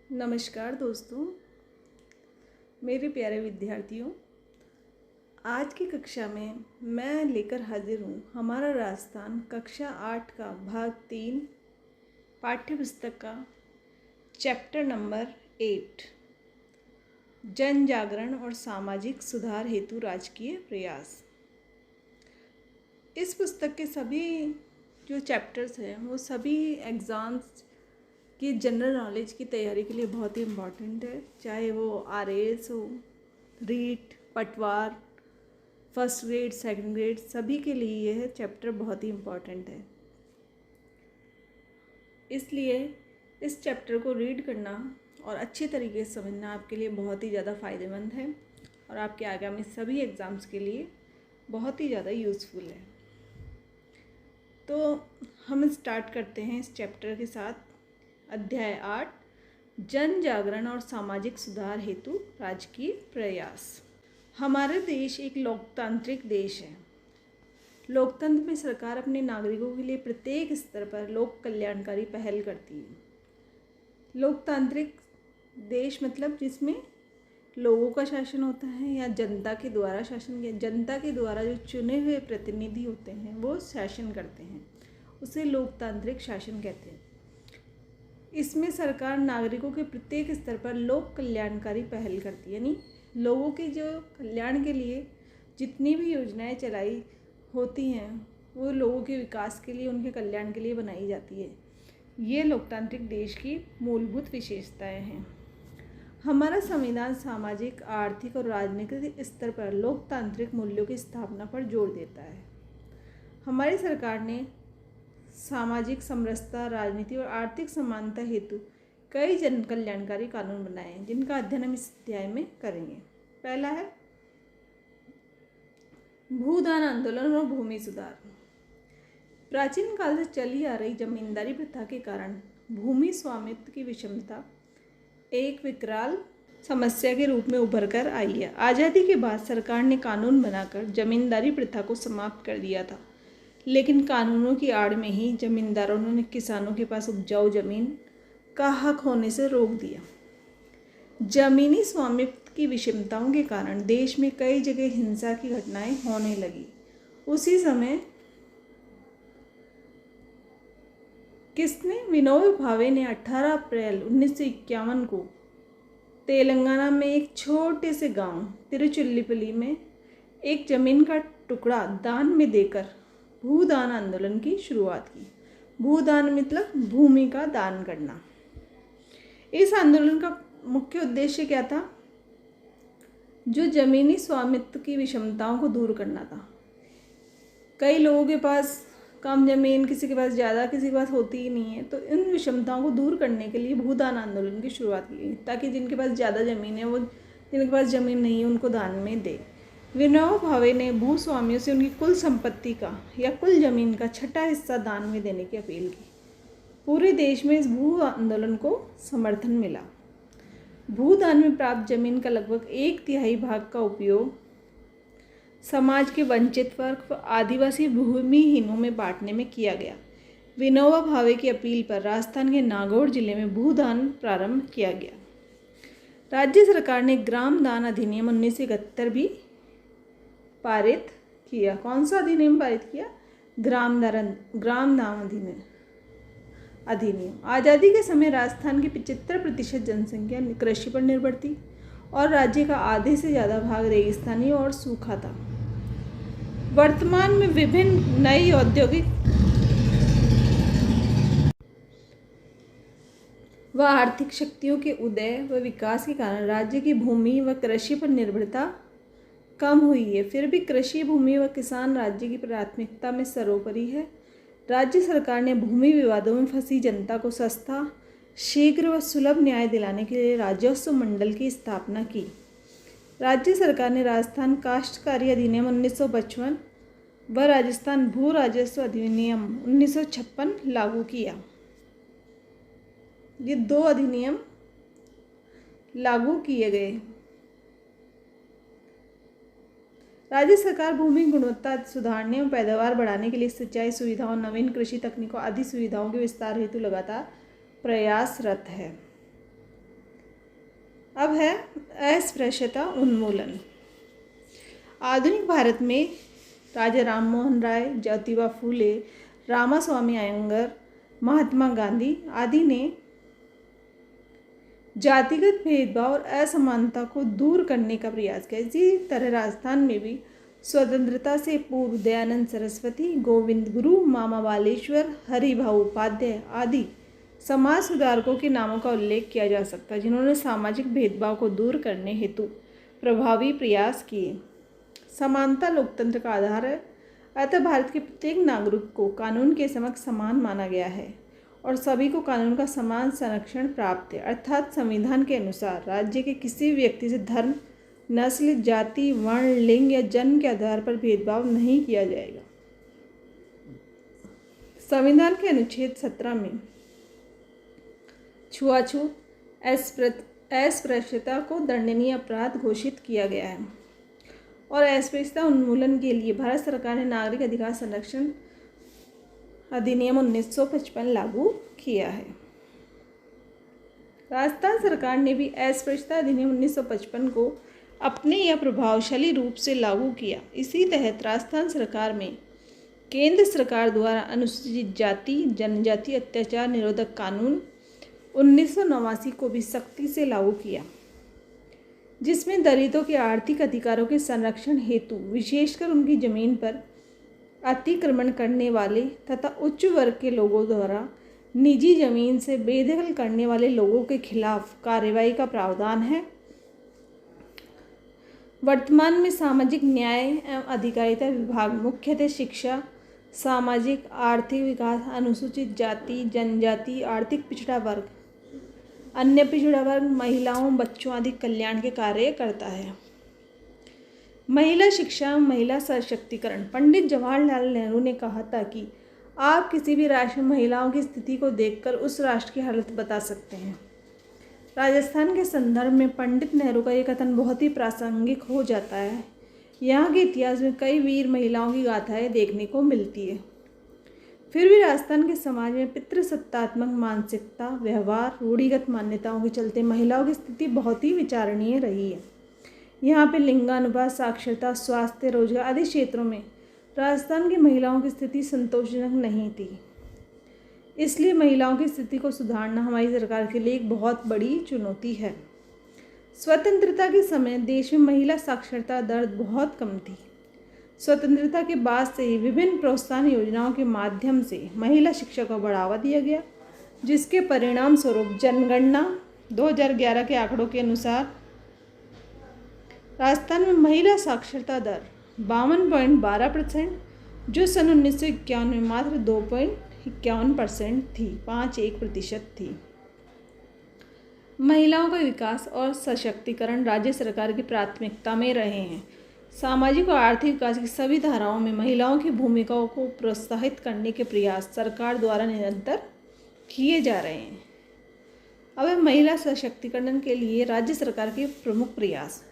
नमस्कार दोस्तों, मेरे प्यारे विद्यार्थियों। आज की कक्षा में मैं लेकर हाजिर हूँ हमारा राजस्थान कक्षा 8 का भाग 3 पाठ्य पुस्तक का चैप्टर नंबर 8 जन जागरण और सामाजिक सुधार हेतु राजकीय प्रयास। इस पुस्तक के सभी जो चैप्टर्स हैं वो सभी एग्ज़ाम्स कि जनरल नॉलेज की तैयारी के लिए बहुत ही इम्पॉर्टेंट है, चाहे वो आरएएस हो, रीट, पटवार, फर्स्ट ग्रेड, सेकंड ग्रेड, सभी के लिए यह चैप्टर बहुत ही इम्पॉर्टेंट है। इसलिए इस चैप्टर को रीड करना और अच्छे तरीके से समझना आपके लिए बहुत ही ज़्यादा फ़ायदेमंद है और आपके आगामी सभी एग्ज़ाम्स के लिए बहुत ही ज़्यादा यूज़फुल है। तो हम स्टार्ट करते हैं इस चैप्टर के साथ। अध्याय 8 जन जागरण और सामाजिक सुधार हेतु राजकीय प्रयास। हमारा देश एक लोकतांत्रिक देश है। लोकतंत्र में सरकार अपने नागरिकों के लिए प्रत्येक स्तर पर लोक कल्याणकारी पहल करती है। लोकतांत्रिक देश मतलब जिसमें लोगों का शासन होता है या जनता के द्वारा शासन किया, जनता के द्वारा जो चुने हुए प्रतिनिधि होते हैं वो शासन करते हैं, उसे लोकतांत्रिक शासन कहते हैं। इसमें सरकार नागरिकों के प्रत्येक स्तर पर लोक कल्याणकारी पहल करती है, यानी लोगों के जो कल्याण के लिए जितनी भी योजनाएं चलाई होती हैं वो लोगों के विकास के लिए, उनके कल्याण के लिए बनाई जाती है। ये लोकतांत्रिक देश की मूलभूत विशेषताएं हैं। हमारा संविधान सामाजिक, आर्थिक और राजनीतिक स्तर पर लोकतांत्रिक मूल्यों की स्थापना पर जोर देता है। हमारी सरकार ने सामाजिक समरसता, राजनीति और आर्थिक समानता हेतु कई जन कल्याणकारी कानून बनाए हैं, जिनका अध्ययन हम इस अध्याय में करेंगे। पहला है भूदान आंदोलन और भूमि सुधार। प्राचीन काल से चली आ रही जमींदारी प्रथा के कारण भूमि स्वामित्व की विषमता एक विकराल समस्या के रूप में उभर कर आई है। आज़ादी के बाद सरकार ने कानून बनाकर जमींदारी प्रथा को समाप्त कर दिया था, लेकिन कानूनों की आड़ में ही जमींदारों ने किसानों के पास उपजाऊ जमीन का हक होने से रोक दिया। जमीनी स्वामित्व की विषमताओं के कारण देश में कई जगह हिंसा की घटनाएं होने लगी। उसी समय विनोबा भावे ने 18 अप्रैल 1951 को तेलंगाना में एक छोटे से गांव तिरुचिरापल्ली में एक जमीन का टुकड़ा दान में देकर भूदान आंदोलन की शुरुआत की। भूदान मतलब भूमि का दान करना। इस आंदोलन का मुख्य उद्देश्य क्या था? जो जमीनी स्वामित्व की विषमताओं को दूर करना था। कई लोगों के पास कम जमीन, किसी के पास ज़्यादा, किसी के पास होती ही नहीं है, तो इन विषमताओं को दूर करने के लिए भूदान आंदोलन की शुरुआत की गई, ताकि जिनके पास ज़्यादा ज़मीन है वो जिनके पास ज़मीन नहीं है उनको दान में दे। विनोबा भावे ने भूस्वामियों से उनकी कुल संपत्ति का या कुल जमीन का छठा हिस्सा दान में देने की अपील की। पूरे देश में इस भू आंदोलन को समर्थन मिला। भूदान में प्राप्त जमीन का लगभग 1/3 भाग का उपयोग समाज के वंचित वर्ग व आदिवासी भूमिहीनों में बांटने में किया गया। विनोबा भावे की अपील पर राजस्थान के नागौर जिले में भूदान प्रारंभ किया गया। राज्य सरकार ने ग्राम दान अधिनियम 1971 भी पारित किया। कौन सा अधिनियम पारित किया? ग्राम दान अधिनियम। आज़ादी के समय राजस्थान की 75% जनसंख्या कृषि पर निर्भर थी और राज्य का आधे से ज़्यादा भाग रेगिस्तानी और सूखा था। वर्तमान में विभिन्न नई औद्योगिक व आर्थिक शक्तियों के उदय व विकास के कारण राज्य की भूमि व कृषि पर निर्भरता कम हुई है। फिर भी कृषि, भूमि व किसान राज्य की प्राथमिकता में सर्वोपरि है। राज्य सरकार ने भूमि विवादों में फंसी जनता को सस्ता, शीघ्र व सुलभ न्याय दिलाने के लिए राजस्व मंडल की स्थापना की। राज्य सरकार ने राजस्थान काश्तकारी अधिनियम 1955 व राजस्थान भू राजस्व अधिनियम 1956 लागू किया। ये 2 अधिनियम लागू किए गए। राज्य सरकार भूमि गुणवत्ता सुधारने और पैदावार बढ़ाने के लिए सिंचाई सुविधाओं, नवीन कृषि तकनीकों आदि सुविधाओं के विस्तार हेतु लगातार प्रयासरत है। अब है अस्पृश्यता उन्मूलन। आधुनिक भारत में राजा राम मोहन राय, ज्योतिबा फूले, रामास्वामी अयंगर, महात्मा गांधी आदि ने जातिगत भेदभाव और असमानता को दूर करने का प्रयास किया। इसी तरह राजस्थान में भी स्वतंत्रता से पूर्व दयानंद सरस्वती, गोविंद गुरु, मामा बालेश्वर, हरिभाऊ उपाध्याय आदि समाज सुधारकों के नामों का उल्लेख किया जा सकता है, जिन्होंने सामाजिक भेदभाव को दूर करने हेतु प्रभावी प्रयास किए। समानता लोकतंत्र का आधार है, अतः भारत के प्रत्येक नागरिक को कानून के समक्ष समान माना गया है और सभी को कानून का समान संरक्षण प्राप्त है। अर्थात संविधान के अनुसार राज्य के किसी भी व्यक्ति से धर्म, नस्ल, जाति, वर्ण, लिंग या जन्म के आधार पर भेदभाव नहीं किया जाएगा। संविधान के अनुच्छेद 17 में छुआछूत, अस्पृश्यता को दंडनीय अपराध घोषित किया गया है और अस्पृश्यता उन्मूलन के लिए भारत सरकार ने नागरिक अधिकार संरक्षण अधिनियम 1955 लागू किया है। राजस्थान सरकार ने भी अस्पृश्यता अधिनियम 1955 को अपने या प्रभावशाली रूप से लागू किया। इसी तहत राजस्थान सरकार में केंद्र सरकार द्वारा अनुसूचित जाति जनजाति अत्याचार निरोधक कानून 1989 को भी सख्ती से लागू किया, जिसमें दलितों के आर्थिक अधिकारों के संरक्षण हेतु विशेषकर उनकी जमीन पर अतिक्रमण करने वाले तथा उच्च वर्ग के लोगों द्वारा निजी जमीन से बेदखल करने वाले लोगों के खिलाफ कार्रवाई का प्रावधान है। वर्तमान में सामाजिक न्याय एवं अधिकारिता विभाग मुख्यतः शिक्षा, सामाजिक आर्थिक विकास, अनुसूचित जाति जनजाति, आर्थिक पिछड़ा वर्ग, अन्य पिछड़ा वर्ग, महिलाओं, बच्चों आदि कल्याण के कार्य करता है। महिला शिक्षा, महिला सशक्तिकरण। पंडित जवाहरलाल नेहरू ने कहा था कि आप किसी भी राष्ट्र में महिलाओं की स्थिति को देखकर उस राष्ट्र की हालत बता सकते हैं। राजस्थान के संदर्भ में पंडित नेहरू का ये कथन बहुत ही प्रासंगिक हो जाता है। यहाँ के इतिहास में कई वीर महिलाओं की गाथाएं देखने को मिलती है। फिर भी राजस्थान के समाज में पितृसत्तात्मक मानसिकता, व्यवहार, रूढ़िगत मान्यताओं के चलते महिलाओं की स्थिति बहुत ही विचारणीय रही है। यहाँ पे लिंगानुपात, साक्षरता, स्वास्थ्य, रोजगार आदि क्षेत्रों में राजस्थान की महिलाओं की स्थिति संतोषजनक नहीं थी। इसलिए महिलाओं की स्थिति को सुधारना हमारी सरकार के लिए एक बहुत बड़ी चुनौती है। स्वतंत्रता के समय देश में महिला साक्षरता दर बहुत कम थी। स्वतंत्रता के बाद से ही विभिन्न प्रोत्साहन योजनाओं के माध्यम से महिला शिक्षा को बढ़ावा दिया गया, जिसके परिणाम स्वरूप जनगणना 2011 के आंकड़ों के अनुसार राजस्थान में महिला साक्षरता दर 52.12%, जो सन 1951 में मात्र 2.51% थी, 51% थी। महिलाओं का विकास और सशक्तिकरण राज्य सरकार की प्राथमिकता में रहे हैं। सामाजिक और आर्थिक विकास की सभी धाराओं में महिलाओं की भूमिकाओं को प्रोत्साहित करने के प्रयास सरकार द्वारा निरंतर किए जा रहे हैं। अब है महिला सशक्तिकरण के लिए राज्य सरकार के प्रमुख प्रयास।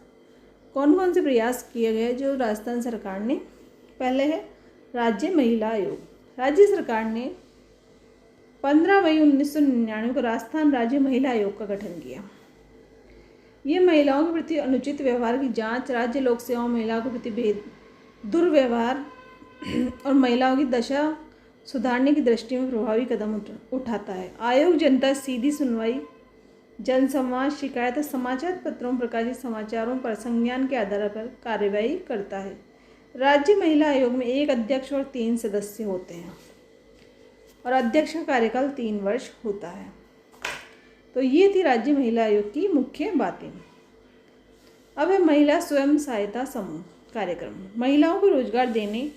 कौन कौन से प्रयास किए गए जो राजस्थान सरकार ने? पहले है राज्य महिला आयोग। राज्य सरकार ने 15 मई 1999 को राजस्थान राज्य महिला आयोग का गठन किया। ये महिलाओं के प्रति अनुचित व्यवहार की जांच, राज्य लोक सेवाओं महिलाओं के प्रति दुर्व्यवहार और महिलाओं की दशा सुधारने की दृष्टि में प्रभावी कदम उठाता है। आयोग जनता सीधी सुनवाई, जनसंवाद, शिकायत और समाचार पत्रों में प्रकाशित समाचारों पर संज्ञान के आधार पर कार्यवाही करता है। राज्य महिला आयोग में एक अध्यक्ष और 3 सदस्य होते हैं और अध्यक्ष का कार्यकाल 3 वर्ष होता है। तो ये थी राज्य महिला आयोग की मुख्य बातें। अब है महिला स्वयं सहायता समूह कार्यक्रम। महिलाओं को रोजगार देने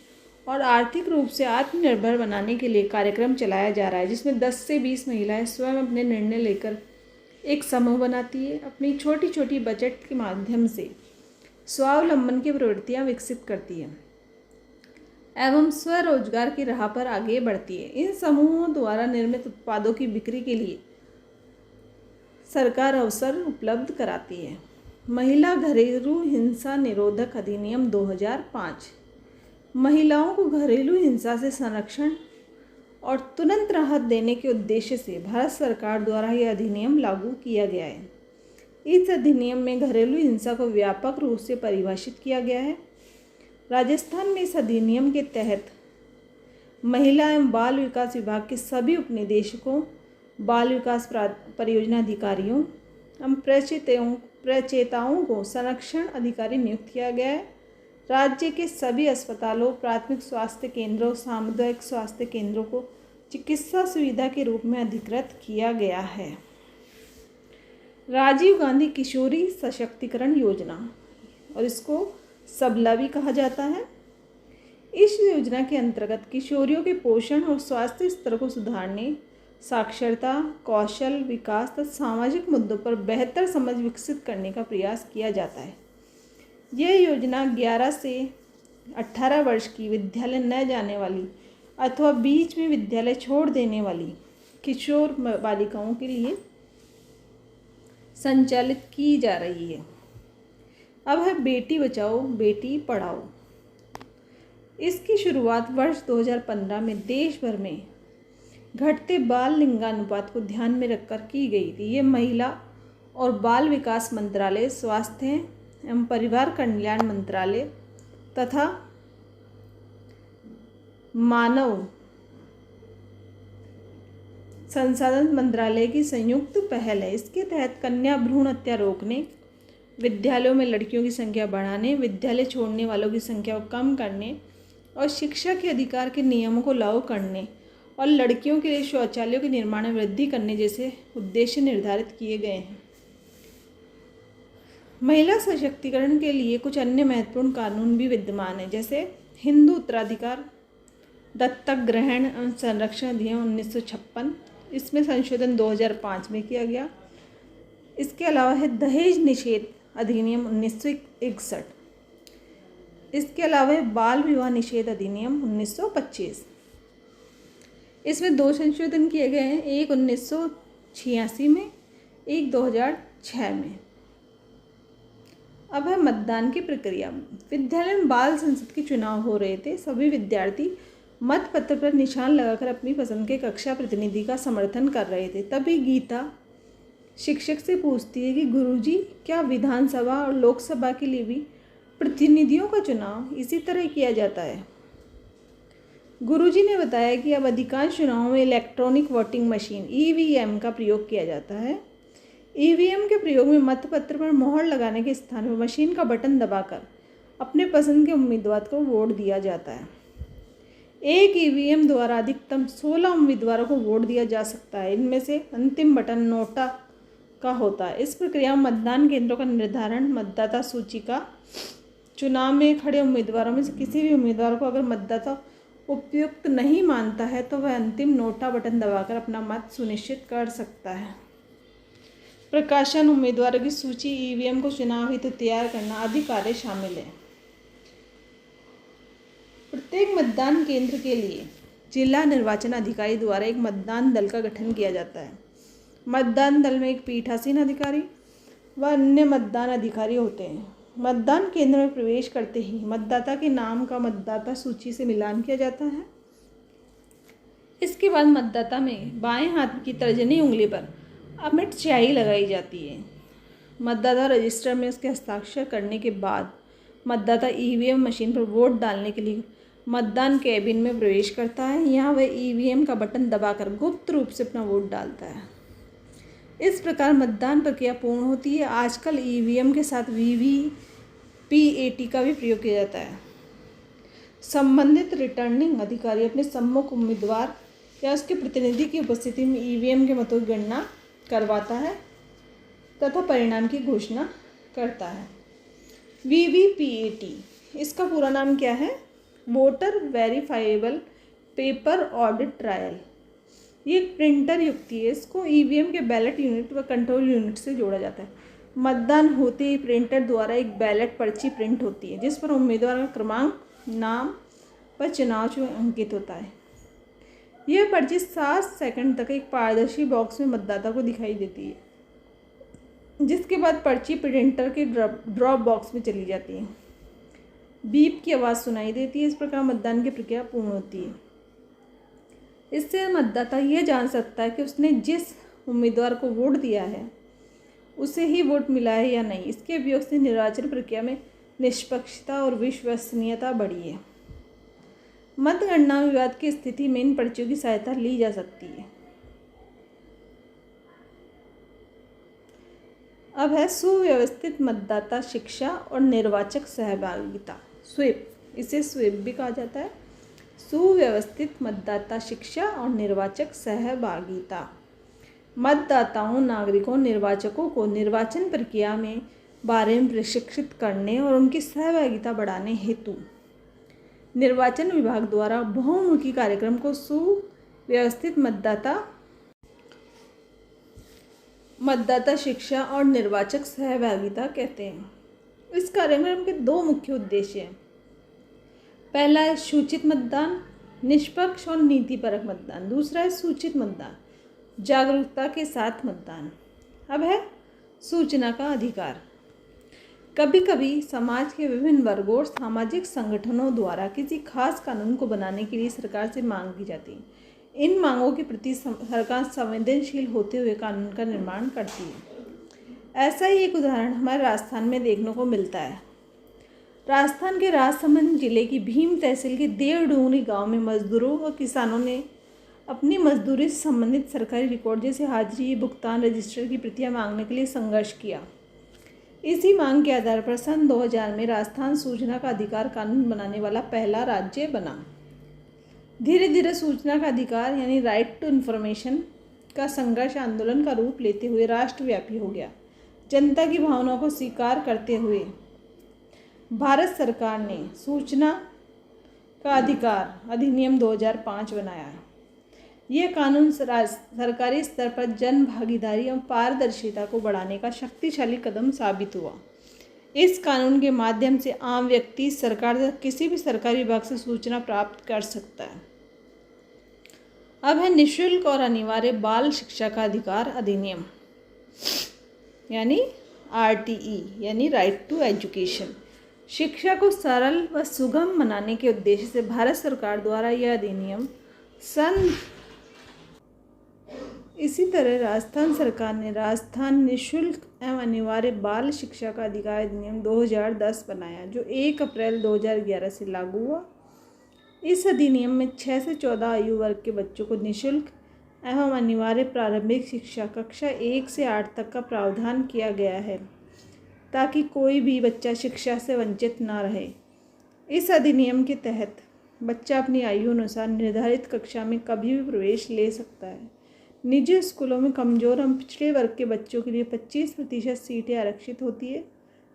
और आर्थिक रूप से आत्मनिर्भर बनाने के लिए कार्यक्रम चलाया जा रहा है, जिसमें 10 से 20 महिलाएं स्वयं अपने निर्णय लेकर एक समूह बनाती है, अपनी छोटी छोटी बचत के माध्यम से स्वावलंबन की प्रवृत्तियाँ विकसित करती है एवं स्वरोजगार की राह पर आगे बढ़ती है। इन समूहों द्वारा निर्मित उत्पादों की बिक्री के लिए सरकार अवसर उपलब्ध कराती है। महिला घरेलू हिंसा निरोधक अधिनियम 2005 महिलाओं को घरेलू हिंसा से संरक्षण और तुरंत राहत देने के उद्देश्य से भारत सरकार द्वारा यह अधिनियम लागू किया गया है। इस अधिनियम में घरेलू हिंसा को व्यापक रूप से परिभाषित किया गया है। राजस्थान में इस अधिनियम के तहत महिला एवं बाल विकास विभाग के सभी उपनिदेशकों, बाल विकास परियोजना अधिकारियों एवं प्रचेताओं को संरक्षण अधिकारी नियुक्त किया गया है। राज्य के सभी अस्पतालों, प्राथमिक स्वास्थ्य केंद्रों, सामुदायिक स्वास्थ्य केंद्रों को चिकित्सा सुविधा के रूप में अधिकृत किया गया है। राजीव गांधी किशोरी सशक्तिकरण योजना, और इसको सबला भी कहा जाता है। इस योजना के अंतर्गत किशोरियों के पोषण और स्वास्थ्य स्तर को सुधारने, साक्षरता, कौशल विकास तथा सामाजिक मुद्दों पर बेहतर समझ विकसित करने का प्रयास किया जाता है। यह योजना 11 से 18 वर्ष की विद्यालय न जाने वाली अथवा बीच में विद्यालय छोड़ देने वाली किशोर बालिकाओं के लिए संचालित की जा रही है। अब है बेटी बचाओ बेटी पढ़ाओ। इसकी शुरुआत वर्ष 2015 में देश भर में घटते बाल लिंगानुपात को ध्यान में रखकर की गई थी। ये महिला और बाल विकास मंत्रालय, स्वास्थ्य एवं परिवार कल्याण मंत्रालय तथा मानव संसाधन मंत्रालय की संयुक्त पहल है। इसके तहत कन्या भ्रूण हत्या रोकने, विद्यालयों में लड़कियों की संख्या बढ़ाने, विद्यालय छोड़ने वालों की संख्या को कम करने और शिक्षा के अधिकार के नियमों को लागू करने और लड़कियों के लिए शौचालयों के निर्माण में वृद्धि करने जैसे उद्देश्य निर्धारित किए गए हैं। महिला सशक्तिकरण के लिए कुछ अन्य महत्वपूर्ण कानून भी विद्यमान हैं, जैसे हिंदू उत्तराधिकार, दत्तक ग्रहण एवं संरक्षण अधिनियम 1956, इसमें संशोधन 2005 में किया गया। इसके अलावा है दहेज निषेध अधिनियम 1961। इसके अलावा है बाल विवाह निषेध अधिनियम 1925। इसमें 2 संशोधन किए गए हैं, एक 1986 में, एक 2006 में। अब है मतदान की प्रक्रिया। विद्यालय में बाल संसद के चुनाव हो रहे थे। सभी विद्यार्थी मत पत्र पर निशान लगाकर अपनी पसंद के कक्षा प्रतिनिधि का समर्थन कर रहे थे। तभी गीता शिक्षक से पूछती है कि गुरुजी, क्या विधानसभा और लोकसभा के लिए भी प्रतिनिधियों का चुनाव इसी तरह किया जाता है? गुरुजी ने बताया कि अब अधिकांश चुनावों में इलेक्ट्रॉनिक वोटिंग मशीन (ईवीएम) का प्रयोग किया जाता है। ईवीएम के प्रयोग में मतपत्र पर मोहर लगाने के स्थान पर मशीन का बटन दबाकर अपने पसंद के उम्मीदवार को वोट दिया जाता है। एक ईवीएम द्वारा अधिकतम 16 उम्मीदवारों को वोट दिया जा सकता है। इनमें से अंतिम बटन नोटा का होता है। इस प्रक्रिया में मतदान केंद्रों का निर्धारण, मतदाता सूची का चुनाव में खड़े उम्मीदवारों में से किसी भी उम्मीदवार को अगर मतदाता उपयुक्त नहीं मानता है तो वह अंतिम नोटा बटन दबाकर अपना मत सुनिश्चित कर सकता है। प्रकाशन, उम्मीदवारों की सूची, ईवीएम को चुनाव हेतु तैयार करना आदि कार्य शामिल है। प्रत्येक मतदान केंद्र के लिए जिला निर्वाचन अधिकारी द्वारा एक मतदान दल का गठन किया जाता है। मतदान दल में एक पीठासीन अधिकारी व अन्य मतदान अधिकारी होते हैं। मतदान केंद्र में प्रवेश करते ही मतदाता के नाम का मतदाता सूची से मिलान किया जाता है। इसके बाद मतदाता में बाएं हाथ की तर्जनी उंगली पर अमिट स्याही लगाई जाती है। मतदाता रजिस्टर में उसके हस्ताक्षर करने के बाद मतदाता ईवीएम मशीन पर वोट डालने के लिए मतदान कैबिन में प्रवेश करता है। यहाँ वह ईवीएम का बटन दबाकर गुप्त रूप से अपना वोट डालता है। इस प्रकार मतदान प्रक्रिया पूर्ण होती है। आजकल ईवीएम के साथ वीवीपीएटी का भी प्रयोग किया जाता है। संबंधित रिटर्निंग अधिकारी अपने सम्मुख उम्मीदवार या उसके प्रतिनिधि की उपस्थिति में ईवीएम के मतों की गणना करवाता है तथा परिणाम की घोषणा करता है। वीवीपीएटी, इसका पूरा नाम क्या है? Voter verifiable paper audit trial. ये एक प्रिंटर युक्ति है। इसको ईवीएम के बैलेट यूनिट व कंट्रोल यूनिट से जोड़ा जाता है। मतदान होते ही प्रिंटर द्वारा एक बैलेट पर्ची प्रिंट होती है जिस पर उम्मीदवार का क्रमांक, नाम व चुनाव चिन्ह अंकित होता है। यह पर्ची 7 सेकंड तक एक पारदर्शी बॉक्स में मतदाता को दिखाई देती है, जिसके बाद पर्ची प्रिंटर के ड्रॉप बॉक्स में चली जाती है। बीप की आवाज़ सुनाई देती है। इस प्रकार मतदान की प्रक्रिया पूर्ण होती है। इससे मतदाता यह जान सकता है कि उसने जिस उम्मीदवार को वोट दिया है उसे ही वोट मिला है या नहीं। इसके उपयोग से निर्वाचन प्रक्रिया में निष्पक्षता और विश्वसनीयता बढ़ी है। मतगणना विवाद की स्थिति में इन पर्चियों की सहायता ली जा सकती है। अब है सुव्यवस्थित मतदाता शिक्षा और निर्वाचक सहभागिता, स्वीप। इसे स्वीप भी कहा जाता है। सुव्यवस्थित मतदाता शिक्षा और निर्वाचक सहभागिता मतदाताओं, नागरिकों, निर्वाचकों को निर्वाचन प्रक्रिया में बारे में प्रशिक्षित करने और उनकी सहभागिता बढ़ाने हेतु निर्वाचन विभाग द्वारा बहुमुखी कार्यक्रम को सुव्यवस्थित मतदाता शिक्षा और निर्वाचक सहभागिता कहते हैं। इस कार्यक्रम के दो मुख्य उद्देश्य हैं। पहला है सूचित मतदान, निष्पक्ष और नीतिपरक मतदान। दूसरा है सूचित मतदान, जागरूकता के साथ मतदान। अब है सूचना का अधिकार। कभी कभी समाज के विभिन्न वर्गों और सामाजिक संगठनों द्वारा किसी खास कानून को बनाने के लिए सरकार से मांग की जाती है। इन मांगों के प्रति सरकार संवेदनशील होते हुए कानून का निर्माण करती है। ऐसा ही एक उदाहरण हमारे राजस्थान में देखने को मिलता है। राजस्थान के राजसमंद जिले की भीम तहसील के देवडूंगरी गांव में मजदूरों और किसानों ने अपनी मजदूरी से संबंधित सरकारी रिकॉर्ड जैसे हाजिरी, भुगतान रजिस्टर की प्रतियां मांगने के लिए संघर्ष किया। इसी मांग के आधार पर सन 2000 में राजस्थान सूचना का अधिकार कानून बनाने वाला पहला राज्य बना। धीरे धीरे सूचना का अधिकार यानी राइट टू इन्फॉर्मेशन का संघर्ष आंदोलन का रूप लेते हुए राष्ट्रव्यापी हो गया। जनता की भावनाओं को स्वीकार करते हुए भारत सरकार ने सूचना का अधिकार अधिनियम 2005 बनाया। यह कानून सरकारी स्तर पर जन भागीदारी और पारदर्शिता को बढ़ाने का शक्तिशाली कदम साबित हुआ। इस कानून के माध्यम से आम व्यक्ति सरकार तक किसी भी सरकारी विभाग से सूचना प्राप्त कर सकता है। अब है निःशुल्क और अनिवार्य बाल शिक्षा का अधिकार अधिनियम यानी RTE यानी राइट टू एजुकेशन। शिक्षा को सरल व सुगम बनाने के उद्देश्य से भारत सरकार द्वारा यह अधिनियम इसी तरह राजस्थान सरकार ने राजस्थान निःशुल्क एवं अनिवार्य बाल शिक्षा का अधिकार अधिनियम 2010 बनाया, जो 1 अप्रैल 2011 से लागू हुआ। इस अधिनियम में 6 से 14 आयु वर्ग के बच्चों को निःशुल्क एवं अनिवार्य प्रारंभिक शिक्षा कक्षा 1 से 8 तक का प्रावधान किया गया है, ताकि कोई भी बच्चा शिक्षा से वंचित न रहे। इस अधिनियम के तहत बच्चा अपनी आयु अनुसार निर्धारित कक्षा में कभी भी प्रवेश ले सकता है। निजी स्कूलों में कमज़ोर एवं पिछड़े वर्ग के बच्चों के लिए 25% सीटें आरक्षित होती है,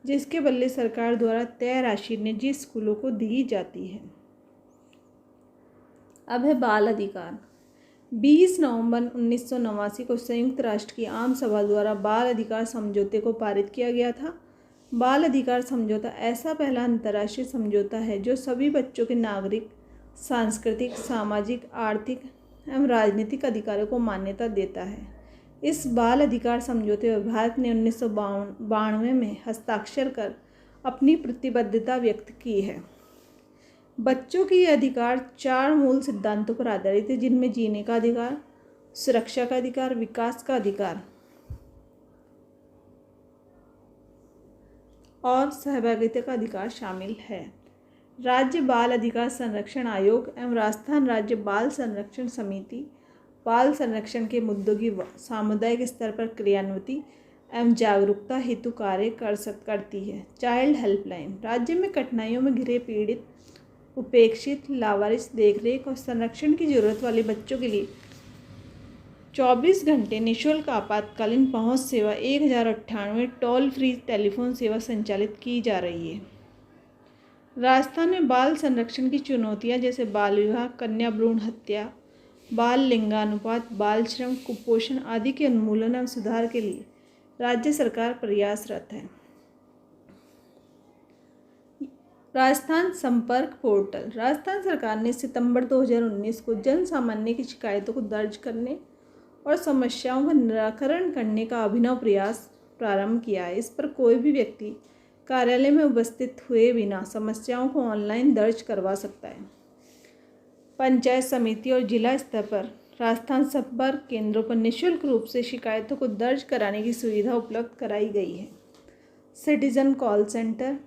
जिसके बदले सरकार द्वारा तय राशि निजी स्कूलों को दी जाती है। अब है बाल अधिकार। 20 नवंबर 1989 को संयुक्त राष्ट्र की आम सभा द्वारा बाल अधिकार समझौते को पारित किया गया था। बाल अधिकार समझौता ऐसा पहला अंतर्राष्ट्रीय समझौता है जो सभी बच्चों के नागरिक, सांस्कृतिक, सामाजिक, आर्थिक एवं राजनीतिक अधिकारों को मान्यता देता है। इस बाल अधिकार समझौते पर भारत ने 1992 में हस्ताक्षर कर अपनी प्रतिबद्धता व्यक्त की है। बच्चों के ये अधिकार 4 मूल सिद्धांतों पर आधारित है, जिनमें जीने का अधिकार, सुरक्षा का अधिकार, विकास का अधिकार और सहभागिता का अधिकार शामिल है। राज्य बाल अधिकार संरक्षण आयोग एवं राजस्थान राज्य बाल संरक्षण समिति बाल संरक्षण के मुद्दों की सामुदायिक स्तर पर क्रियान्विति एवं जागरूकता हेतु कार्य करती है। चाइल्ड हेल्पलाइन राज्य में कठिनाइयों में घिरे पीड़ित, उपेक्षित, लावारिस, देखरेख और संरक्षण की जरूरत वाले बच्चों के लिए 24 घंटे निःशुल्क आपातकालीन पहुंच सेवा 1098 टोल फ्री टेलीफोन सेवा संचालित की जा रही है। राजस्थान में बाल संरक्षण की चुनौतियां जैसे बाल विवाह, कन्या भ्रूण हत्या, बाल लिंगानुपात, बाल श्रम, कुपोषण आदि के उन्मूलन एवं सुधार के लिए राज्य सरकार प्रयासरत है। राजस्थान संपर्क पोर्टल। राजस्थान सरकार ने सितंबर 2019 को जन सामान्य की शिकायतों को दर्ज करने और समस्याओं का निराकरण करने का अभिनव प्रयास प्रारंभ किया है। इस पर कोई भी व्यक्ति कार्यालय में उपस्थित हुए बिना समस्याओं को ऑनलाइन दर्ज करवा सकता है। पंचायत समिति और जिला स्तर पर राजस्थान संपर्क केंद्रों पर निःशुल्क रूप से शिकायतों को दर्ज कराने की सुविधा उपलब्ध कराई गई है। सिटीजन कॉल सेंटर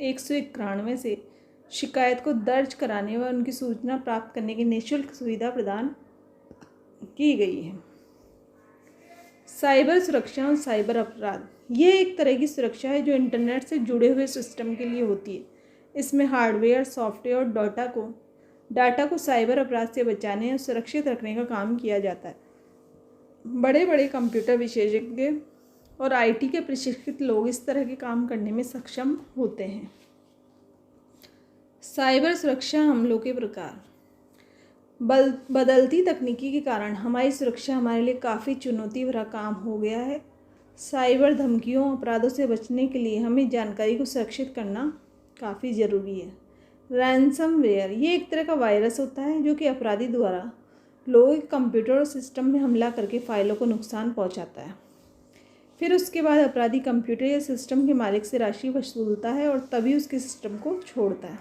191 से शिकायत को दर्ज कराने व उनकी सूचना प्राप्त करने की निःशुल्क सुविधा प्रदान की गई है। साइबर सुरक्षा और साइबर अपराध, ये एक तरह की सुरक्षा है जो इंटरनेट से जुड़े हुए सिस्टम के लिए होती है। इसमें हार्डवेयर, सॉफ्टवेयर और डाटा को साइबर अपराध से बचाने और सुरक्षित रखने का काम किया जाता है। बड़े बड़े कंप्यूटर विशेषज्ञ और आईटी के प्रशिक्षित लोग इस तरह के काम करने में सक्षम होते हैं। साइबर सुरक्षा हमलों के प्रकार। बदलती तकनीकी के कारण हमारी सुरक्षा हमारे लिए काफ़ी चुनौती भरा काम हो गया है। साइबर धमकियों, अपराधों से बचने के लिए हमें जानकारी को सुरक्षित करना काफ़ी ज़रूरी है। रैंसमवेयर, ये एक तरह का वायरस होता है जो कि अपराधी द्वारा लोगों के कंप्यूटर और सिस्टम में हमला करके फाइलों को नुकसान पहुंचाता है। फिर उसके बाद अपराधी कंप्यूटर या सिस्टम के मालिक से राशि वसूलता है और तभी उसके सिस्टम को छोड़ता है।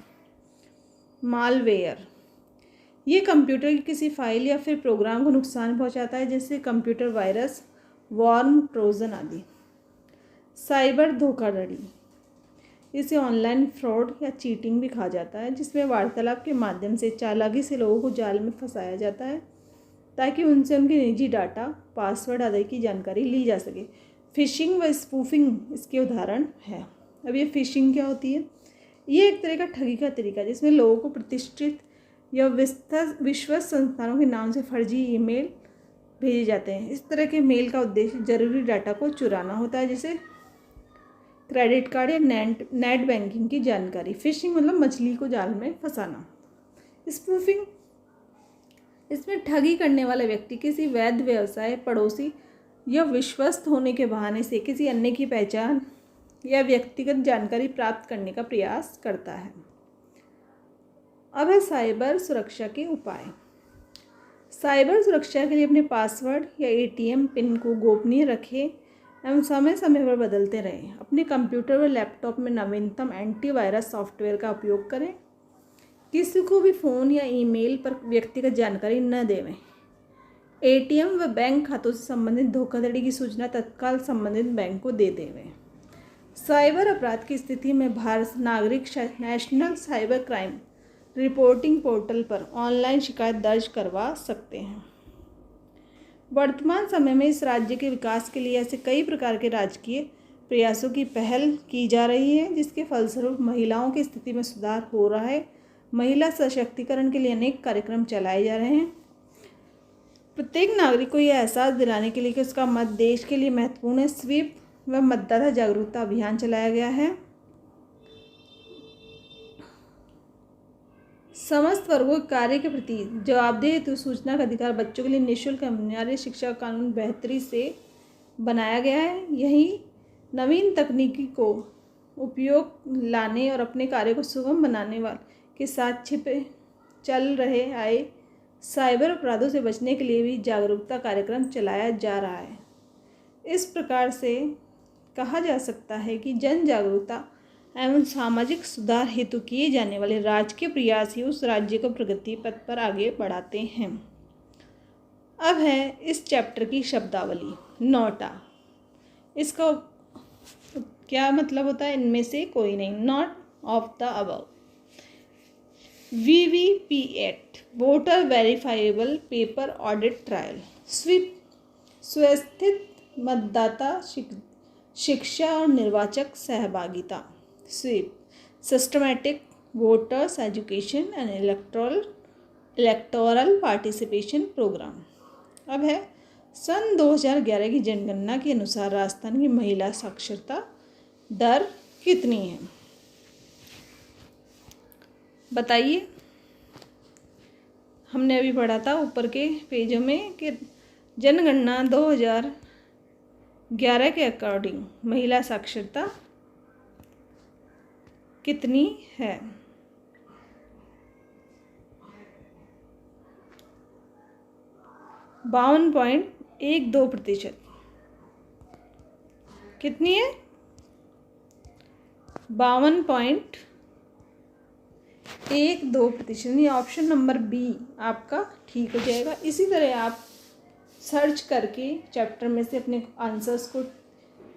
मालवेयर, ये कंप्यूटर की किसी फाइल या फिर प्रोग्राम को नुकसान पहुंचाता है, जैसे कंप्यूटर वायरस, वॉर्म, ट्रोजन आदि। साइबर धोखाधड़ी, इसे ऑनलाइन फ्रॉड या चीटिंग भी कहा जाता है, जिसमें वार्तालाप के माध्यम से चालाकी से लोगों को जाल में फंसाया जाता है ताकि उनसे उनके निजी डाटा, पासवर्ड आदि की जानकारी ली जा सके। फिशिंग व स्पूफिंग इसके उदाहरण है। अब ये फिशिंग क्या होती है? ये एक तरह का ठगी का तरीका जिसमें लोगों को प्रतिष्ठित या विश्वस्त संस्थानों के नाम से फर्जी ईमेल भेजे जाते हैं। इस तरह के मेल का उद्देश्य जरूरी डाटा को चुराना होता है, जैसे क्रेडिट कार्ड या नेट बैंकिंग की जानकारी। फिशिंग मतलब मछली को जाल में फंसाना। स्पूफिंग, इसमें ठगी करने वाला व्यक्ति किसी वैध व्यवसाय, पड़ोसी या विश्वस्त होने के बहाने से किसी अन्य की पहचान या व्यक्तिगत जानकारी प्राप्त करने का प्रयास करता है। अब है साइबर सुरक्षा के उपाय। साइबर सुरक्षा के लिए अपने पासवर्ड या एटीएम पिन को गोपनीय रखें एवं समय समय पर बदलते रहें। अपने कंप्यूटर व लैपटॉप में नवीनतम एंटीवायरस सॉफ्टवेयर का उपयोग करें। किसी को भी फ़ोन या ईमेल पर व्यक्तिगत जानकारी न देवें। एटीएम व बैंक खातों से संबंधित धोखाधड़ी की सूचना तत्काल संबंधित बैंक को दे देवें। साइबर अपराध की स्थिति में भारत नागरिक national cyber crime reporting portal पर ऑनलाइन शिकायत दर्ज करवा सकते हैं। वर्तमान समय में इस राज्य के विकास के लिए ऐसे कई प्रकार के राजकीय प्रयासों की पहल की जा रही है, जिसके फलस्वरूप महिलाओं की स्थिति में सुधार हो रहा है। महिला सशक्तिकरण के लिए अनेक कार्यक्रम चलाए जा रहे हैं। प्रत्येक नागरिक को यह एहसास दिलाने के लिए कि उसका मत देश के लिए महत्वपूर्ण है, स्वीप व मतदाता जागरूकता अभियान चलाया गया है। समस्त वर्गों के कार्य के प्रति जवाबदेह हेतु सूचना का अधिकार बच्चों के लिए निःशुल्क अनिवार्य शिक्षा कानून बेहतरी से बनाया गया है। यही नवीन तकनीकी को उपयोग लाने और अपने कार्य को सुगम बनाने वाले के साथ छिपे चल रहे आए साइबर अपराधों से बचने के लिए भी जागरूकता कार्यक्रम चलाया जा रहा है। इस प्रकार से कहा जा सकता है कि जन जागरूकता एवं सामाजिक सुधार हेतु किए जाने वाले राजकीय प्रयास ही उस राज्य को प्रगति पथ पर आगे बढ़ाते हैं। अब है इस चैप्टर की शब्दावली। नोटा, इसका क्या मतलब होता है? इनमें से कोई नहीं, not of the above. VVPAT, voter verifiable paper audit trial. SVEEP, स्वस्थित मतदाता शिक्षा और निर्वाचक सहभागिता। SVEEP, systematic voters education and electoral participation programme. अब है सन 2011 की जनगणना के अनुसार राजस्थान की महिला साक्षरता दर कितनी है? बताइए। हमने अभी पढ़ा था ऊपर के पेजों में कि जनगणना 2011 के अकॉर्डिंग महिला साक्षरता कितनी है? 52.12%। कितनी है? 52.12%। 1-2%, यानी ऑप्शन नंबर बी आपका ठीक हो जाएगा। इसी तरह आप सर्च करके चैप्टर में से अपने आंसर्स को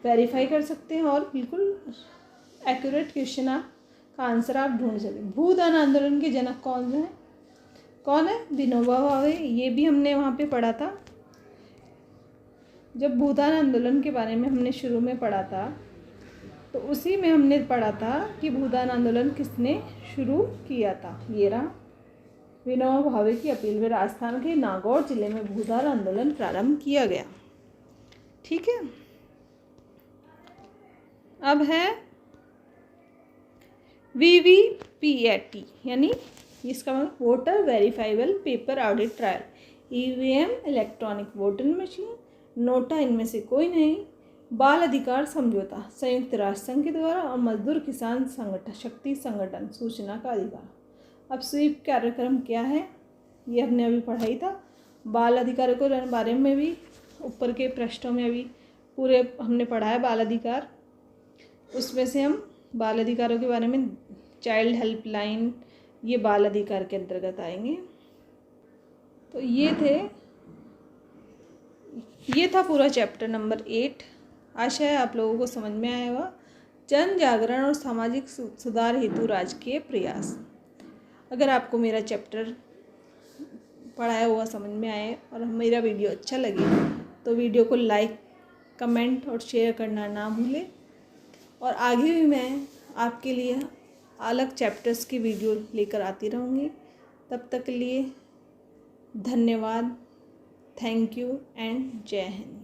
वेरीफाई कर सकते हैं और बिल्कुल एक्यूरेट क्वेश्चन का आंसर आप ढूंढ सकते हैं। भूदान आंदोलन के जनक कौन है? विनोबा भावे। ये भी हमने वहाँ पे पढ़ा था, जब भूदान आंदोलन के बारे में हमने शुरू में पढ़ा था, तो उसी में हमने पढ़ा था कि भूदान आंदोलन किसने शुरू किया था। ये रहा, विनोबा भावे की अपील में राजस्थान के नागौर जिले में भूदान आंदोलन प्रारंभ किया गया। ठीक है, अब है VVPAT, यानी इसका मतलब voter verifiable paper audit trial. EVM electronic voting machine, NOTA इनमें से कोई नहीं। बाल अधिकार समझौता संयुक्त राष्ट्र संघ के द्वारा और मजदूर किसान संगठन शक्ति संगठन सूचना का अधिकार। अब स्वीप कार्यक्रम क्या है, ये हमने अभी पढ़ा ही था। बाल अधिकारों के बारे में भी ऊपर के पृष्ठों में अभी पूरे हमने पढ़ा है बाल अधिकार। उसमें से हम बाल अधिकारों के बारे में चाइल्ड हेल्पलाइन, ये बाल अधिकार के अंतर्गत आएंगे। तो ये था पूरा चैप्टर नंबर 8। आशा है आप लोगों को समझ में आया होगा। जन जागरण और सामाजिक सुधार हेतु राजकीय प्रयास। अगर आपको मेरा चैप्टर पढ़ाया हुआ समझ में आए और मेरा वीडियो अच्छा लगे तो वीडियो को लाइक, कमेंट और शेयर करना ना भूलें। और आगे भी मैं आपके लिए अलग चैप्टर्स की वीडियो लेकर आती रहूँगी। तब तक के लिए धन्यवाद, थैंक यू एंड जय हिंद।